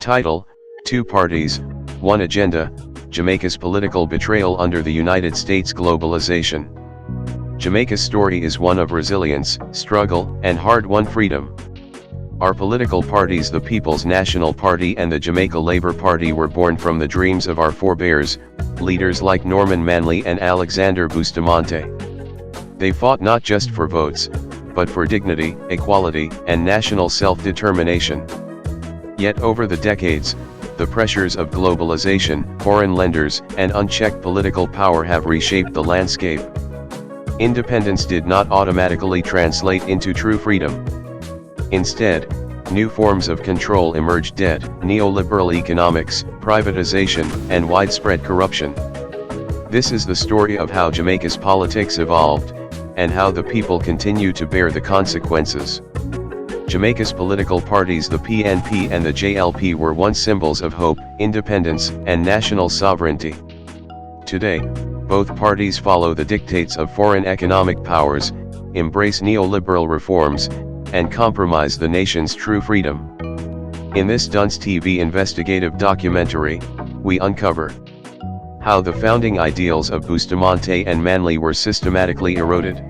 Title: Two Parties, One Agenda, Jamaica's Political Betrayal Under the United States Globalization. Jamaica's story is one of resilience, struggle, and hard-won freedom. Our political parties, the People's National Party and the Jamaica Labour Party, were born from the dreams of our forebears, leaders like Norman Manley and Alexander Bustamante. They fought not just for votes, but for dignity, equality, and national self-determination. Yet over the decades, the pressures of globalization, foreign lenders, and unchecked political power have reshaped the landscape. Independence did not automatically translate into true freedom. Instead, new forms of control emerged: debt, neoliberal economics, privatization, and widespread corruption. This is the story of how Jamaica's politics evolved, and how the people continue to bear the consequences. Jamaica's political parties, the PNP and the JLP, were once symbols of hope, independence, and national sovereignty. Today, both parties follow the dictates of foreign economic powers, embrace neoliberal reforms, and compromise the nation's true freedom. In this Dunce TV investigative documentary, we uncover how the founding ideals of Bustamante and Manley were systematically eroded,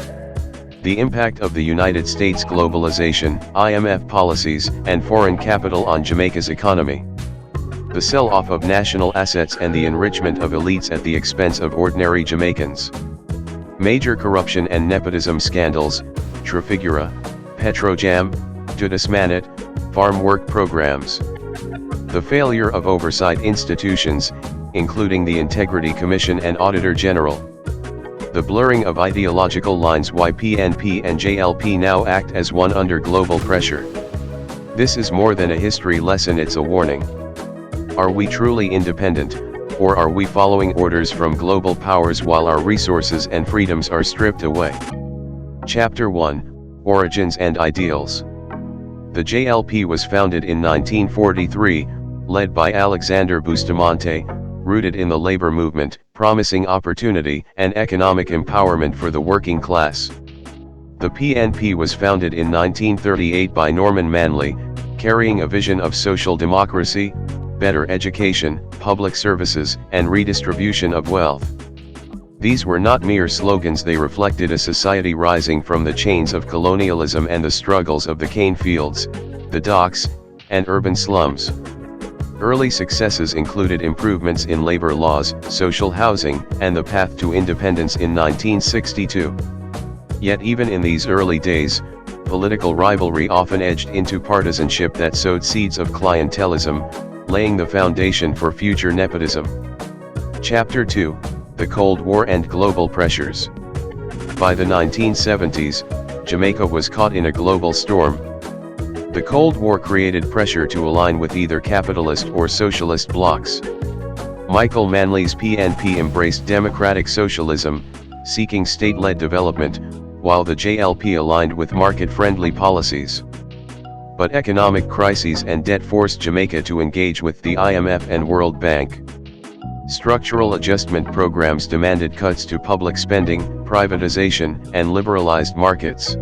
the impact of the United States globalization, IMF policies, and foreign capital on Jamaica's economy, the sell-off of national assets and the enrichment of elites at the expense of ordinary Jamaicans, major corruption and nepotism scandals, Trafigura, Petrojam, Dudus-Manatt, farm work programs, the failure of oversight institutions, including the Integrity Commission and Auditor General, the blurring of ideological lines, why PNP and JLP now act as one under global pressure. This is more than a history lesson, it's a warning. Are we truly independent, or are we following orders from global powers while our resources and freedoms are stripped away? Chapter 1. Origins and Ideals. The JLP was founded in 1943, led by Alexander Bustamante, rooted in the labor movement, promising opportunity and economic empowerment for the working class. The PNP was founded in 1938 by Norman Manley, carrying a vision of social democracy, better education, public services, and redistribution of wealth. These were not mere slogans, they reflected a society rising from the chains of colonialism and the struggles of the cane fields, the docks, and urban slums. Early successes included improvements in labor laws, social housing, and the path to independence in 1962. Yet even in these early days, political rivalry often edged into partisanship that sowed seeds of clientelism, laying the foundation for future nepotism. Chapter 2. The Cold War and Global Pressures. By the 1970s, Jamaica was caught in a global storm. The Cold War created pressure to align with either capitalist or socialist blocs. Michael Manley's PNP embraced democratic socialism, seeking state-led development, while the JLP aligned with market-friendly policies. But economic crises and debt forced Jamaica to engage with the IMF and World Bank. Structural adjustment programs demanded cuts to public spending, privatization, and liberalized markets.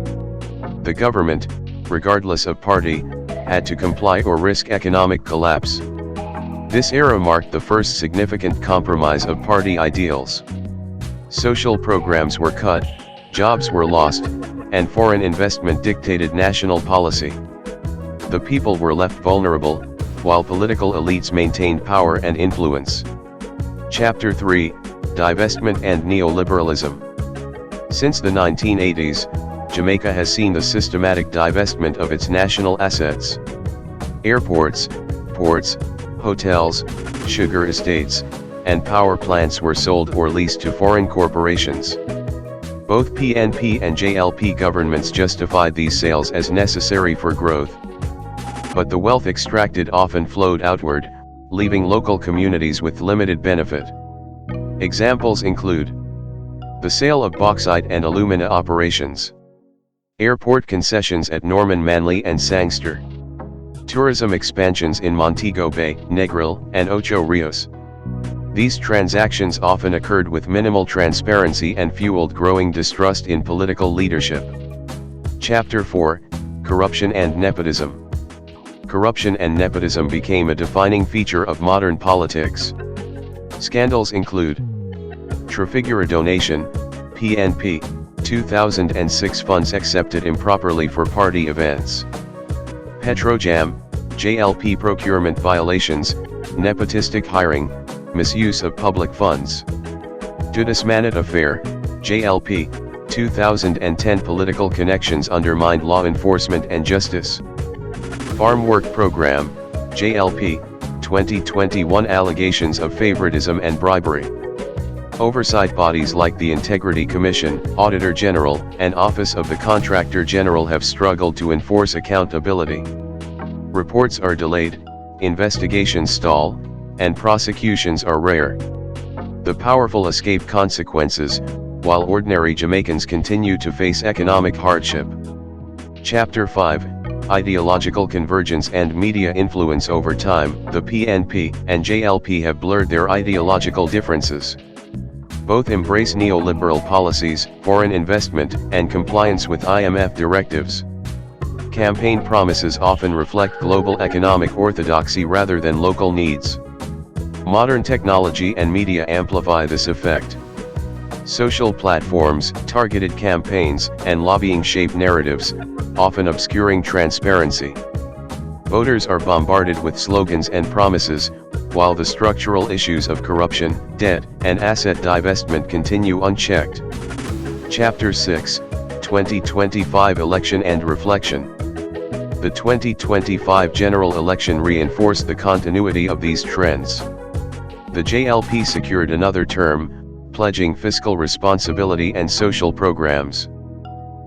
The government, regardless of party, had to comply or risk economic collapse. This era marked the first significant compromise of party ideals. Social programs were cut, jobs were lost, and foreign investment dictated national policy. The people were left vulnerable, while political elites maintained power and influence. Chapter 3. Divestment and Neoliberalism. Since the 1980s, Jamaica has seen the systematic divestment of its national assets. Airports, ports, hotels, sugar estates, and power plants were sold or leased to foreign corporations. Both PNP and JLP governments justified these sales as necessary for growth. But the wealth extracted often flowed outward, leaving local communities with limited benefit. Examples include the sale of bauxite and alumina operations, airport concessions at Norman Manley and Sangster, tourism expansions in Montego Bay, Negril, and Ocho Rios. These transactions often occurred with minimal transparency and fueled growing distrust in political leadership. Chapter 4. Corruption and Nepotism. corruption and nepotism became a defining feature of modern politics. Scandals include Trafigura donation, PNP, 2006 funds accepted improperly for party events. Petrojam, JLP procurement violations, nepotistic hiring, misuse of public funds. Dudus-Manatt affair, JLP, 2010 political connections undermined law enforcement and justice. Farm Work Program, JLP, 2021 allegations of favoritism and bribery. Oversight bodies like the Integrity Commission, Auditor General, and Office of the Contractor General have struggled to enforce accountability. Reports are delayed, investigations stall, and prosecutions are rare. The powerful escape consequences, while ordinary Jamaicans continue to face economic hardship. Chapter 5, Ideological Convergence and Media Influence. Over time, the PNP and JLP have blurred their ideological differences. Both embrace neoliberal policies, foreign investment, and compliance with IMF directives. Campaign promises often reflect global economic orthodoxy rather than local needs. Modern technology and media amplify this effect. Social platforms, targeted campaigns, and lobbying shape narratives, often obscuring transparency. Voters are bombarded with slogans and promises, while the structural issues of corruption, debt, and asset divestment continue unchecked. Chapter 6, 2025 Election and Reflection. The 2025 general election reinforced the continuity of these trends. The JLP secured another term, pledging fiscal responsibility and social programs.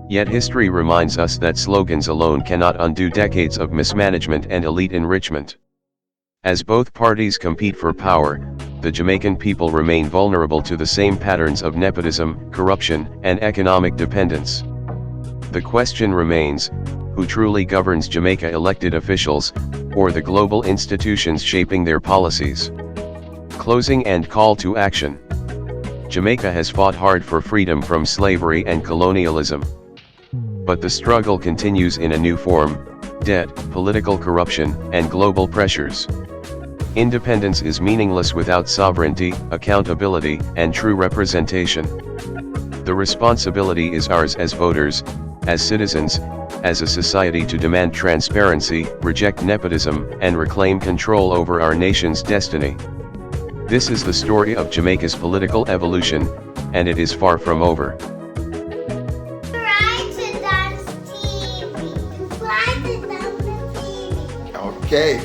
Yet history reminds us that slogans alone cannot undo decades of mismanagement and elite enrichment. As both parties compete for power, the Jamaican people remain vulnerable to the same patterns of nepotism, corruption, and economic dependence. The question remains, who truly governs Jamaica: elected officials, or the global institutions shaping their policies? Closing and call to action. Jamaica has fought hard for freedom from slavery and colonialism. But the struggle continues in a new form: debt, political corruption, and global pressures. Independence is meaningless without sovereignty, accountability, and true representation. The responsibility is ours as voters, as citizens, as a society to demand transparency, reject nepotism, and reclaim control over our nation's destiny. This is the story of Jamaica's political evolution, and it is far from over. Subscribe to Dunce TV. Subscribe to Dunce TV. Okay.